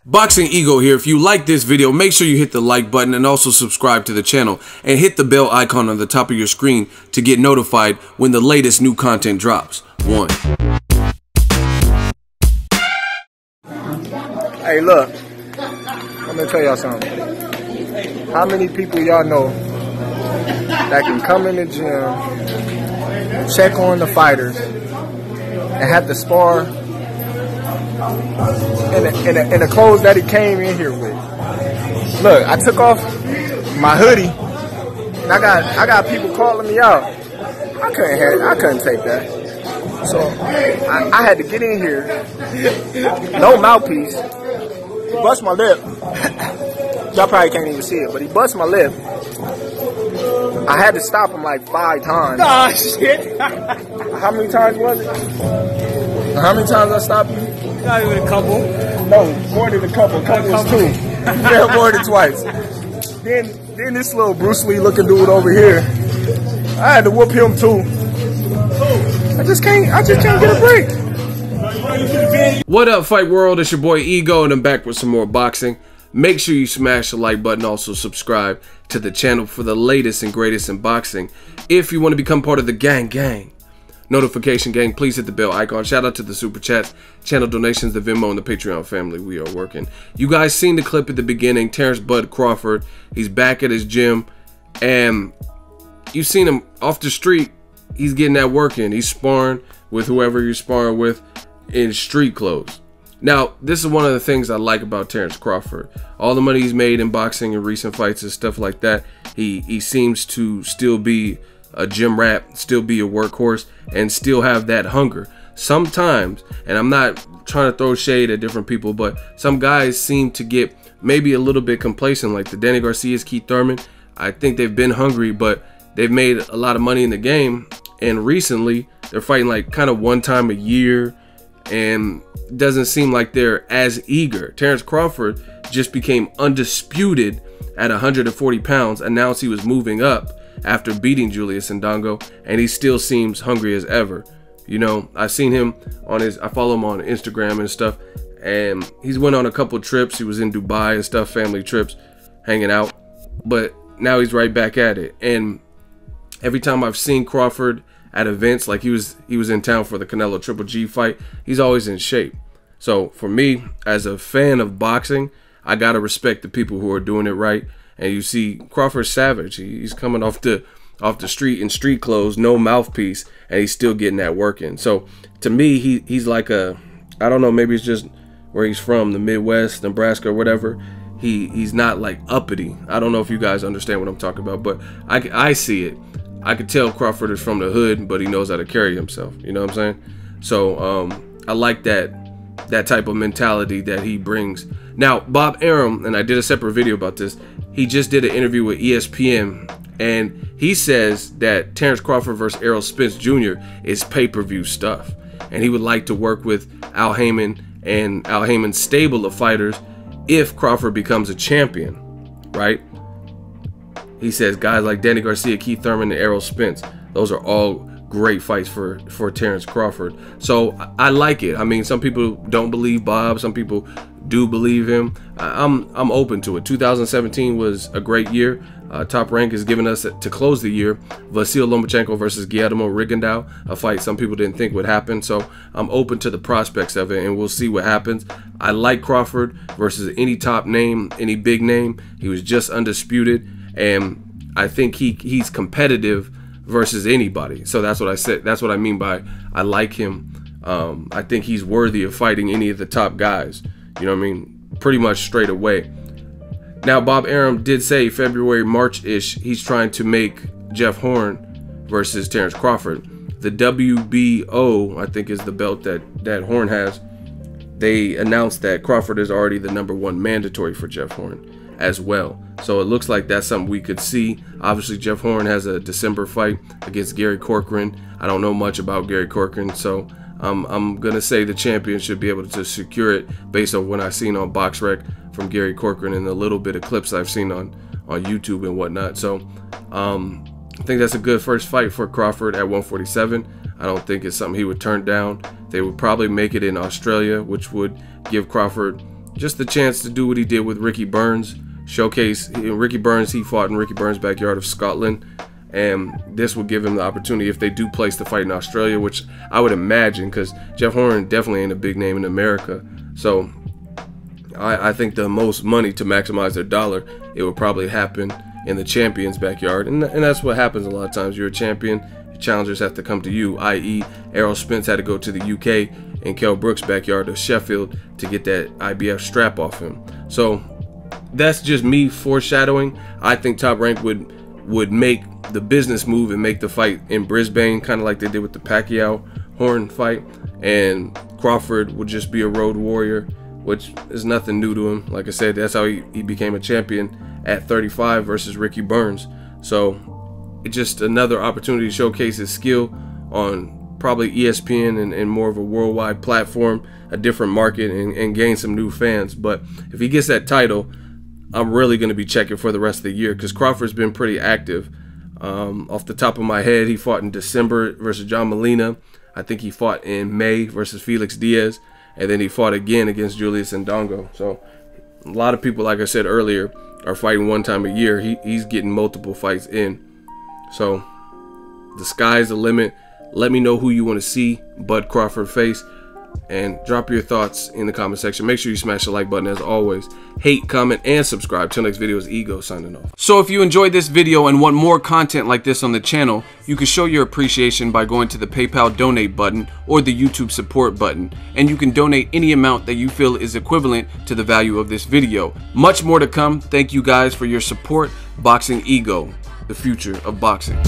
Boxingego here. If you like this video, make sure you hit the like button and also subscribe to the channel and hit the bell icon on the top of your screen to get notified when the latest new content drops. Hey, look, I'm gonna tell y'all something. How many people y'all know that can come in the gym, check on the fighters, and have to spar in the clothes that he came in here with? Look, I took off my hoodie, and I got people calling me out. I couldn't take that. So I had to get in here, no mouthpiece. He bust my lip. Y'all probably can't even see it, but he bust my lip. I had to stop him like 5 times. Oh, shit. How many times was it? How many times I stopped you? Not even a couple. No, more than a couple. Couple was 2. Yeah, more than twice. Then this little Bruce Lee looking dude over here, I had to whoop him too. I just can't get a break. What up, Fight World? It's your boy Ego, and I'm back with some more boxing. Make sure you smash the like button, also subscribe to the channel for the latest and greatest in boxing. If you want to become part of the gang, notification gang, please hit the bell icon. Shout out to the super chats, channel donations, the Venmo, and the Patreon family. We are working. You guys seen the clip at the beginning. Terence Bud Crawford, he's back at his gym, and you've seen him off the street. He's getting that work in. He's sparring with whoever you're sparring with in street clothes. Now, this is one of the things I like about Terence Crawford. All the money he's made in boxing and recent fights and stuff like that, he seems to still be a gym rat, still be a workhorse, and still have that hunger. Sometimes, and I'm not trying to throw shade at different people, but some guys seem to get maybe a little bit complacent, like the Danny Garcias, Keith Thurman. I think they've been hungry, but they've made a lot of money in the game, and recently they're fighting like kind of one time a year, and it doesn't seem like they're as eager. Terence Crawford just became undisputed at 140 pounds, announced he was moving up after beating Julius Ndongo, and he still seems hungry as ever. You know, I've seen him on I follow him on Instagram and stuff, and he's went on a couple trips. He was in Dubai and stuff, family trips, hanging out, but now he's right back at it. And every time I've seen Crawford at events, like he was in town for the Canelo Triple G fight, he's always in shape. So for me, as a fan of boxing, I gotta respect the people who are doing it right. And you see Crawford savage. He's coming off the street in street clothes, no mouthpiece, and he's still getting that work in. So to me, he's like a, I don't know, maybe it's just where he's from, the Midwest, Nebraska or whatever. He's not like uppity. I don't know if you guys understand what I'm talking about, but I see it. I could tell Crawford is from the hood, but he knows how to carry himself. You know what I'm saying? So I like that type of mentality that he brings. Now, Bob Arum, and I did a separate video about this, he just did an interview with ESPN, and he says that Terence Crawford versus Errol Spence Jr. is pay-per-view stuff, and he would like to work with Al Heyman and Al Heyman's stable of fighters if Crawford becomes a champion, right? He says guys like Danny Garcia, Keith Thurman, and Errol Spence, those are all great fights for Terence Crawford. So I like it. I mean, some people don't believe Bob, some people do believe him. I'm open to it. 2017 was a great year. Top Rank is giving us, to close the year, Vasil Lomachenko versus Guillermo Rigondeaux, a fight some people didn't think would happen. So I'm open to the prospects of it, and we'll see what happens. I like Crawford versus any top name, any big name. He was just undisputed, and I think he's competitive versus anybody. So that's what I said. That's what I mean by I like him. I think he's worthy of fighting any of the top guys. You know what I mean? Pretty much straight away. Now, Bob Arum did say February, March-ish, he's trying to make Jeff Horn versus Terence Crawford. The WBO, I think, is the belt that Horn has. They announced that Crawford is already the #1 mandatory for Jeff Horn as well. So it looks like that's something we could see. Obviously, Jeff Horn has a December fight against Gary Corcoran. I don't know much about Gary Corcoran, so I'm gonna say the champion should be able to secure it based on what I've seen on BoxRec from Gary Corcoran and a little bit of clips I've seen on YouTube and whatnot. So I think that's a good first fight for Crawford at 147. I don't think it's something he would turn down. They would probably make it in Australia, which would give Crawford just the chance to do what he did with Ricky Burns, showcase Ricky Burns. He fought in Ricky Burns' backyard of Scotland, and this will give him the opportunity if they do place the fight in Australia, which I would imagine, because Jeff Horn definitely ain't a big name in America. So I think the most money to maximize their dollar, it would probably happen in the champion's backyard, and that's what happens a lot of times. You're a champion, your challengers have to come to you, i.e. Errol Spence had to go to the UK in Kell Brook's backyard of Sheffield to get that IBF strap off him. So that's just me foreshadowing. I think Top Rank would make the business move and make the fight in Brisbane, kind of like they did with the Pacquiao Horn fight, and Crawford would just be a road warrior, which is nothing new to him. Like I said, that's how he became a champion at 35 versus Ricky Burns. So it's just another opportunity to showcase his skill on probably ESPN and more of a worldwide platform, a different market, and gain some new fans. But if he gets that title, I'm really going to be checking for the rest of the year, because Crawford's been pretty active. Off the top of my head, he fought in December versus John Molina. I think he fought in May versus Felix Diaz, and then he fought again against Julius Ndongo. So a lot of people, like I said earlier, are fighting one time a year. He's getting multiple fights in. So the sky's the limit. Let me know who you want to see Bud Crawford face, and drop your thoughts in the comment section. Make sure you smash the like button as always. Hate, comment, and subscribe. Till next video is Ego signing off. So if you enjoyed this video and want more content like this on the channel, you can show your appreciation by going to the PayPal donate button or the YouTube support button, and you can donate any amount that you feel is equivalent to the value of this video. Much more to come. Thank you guys for your support. Boxingego, the future of boxing.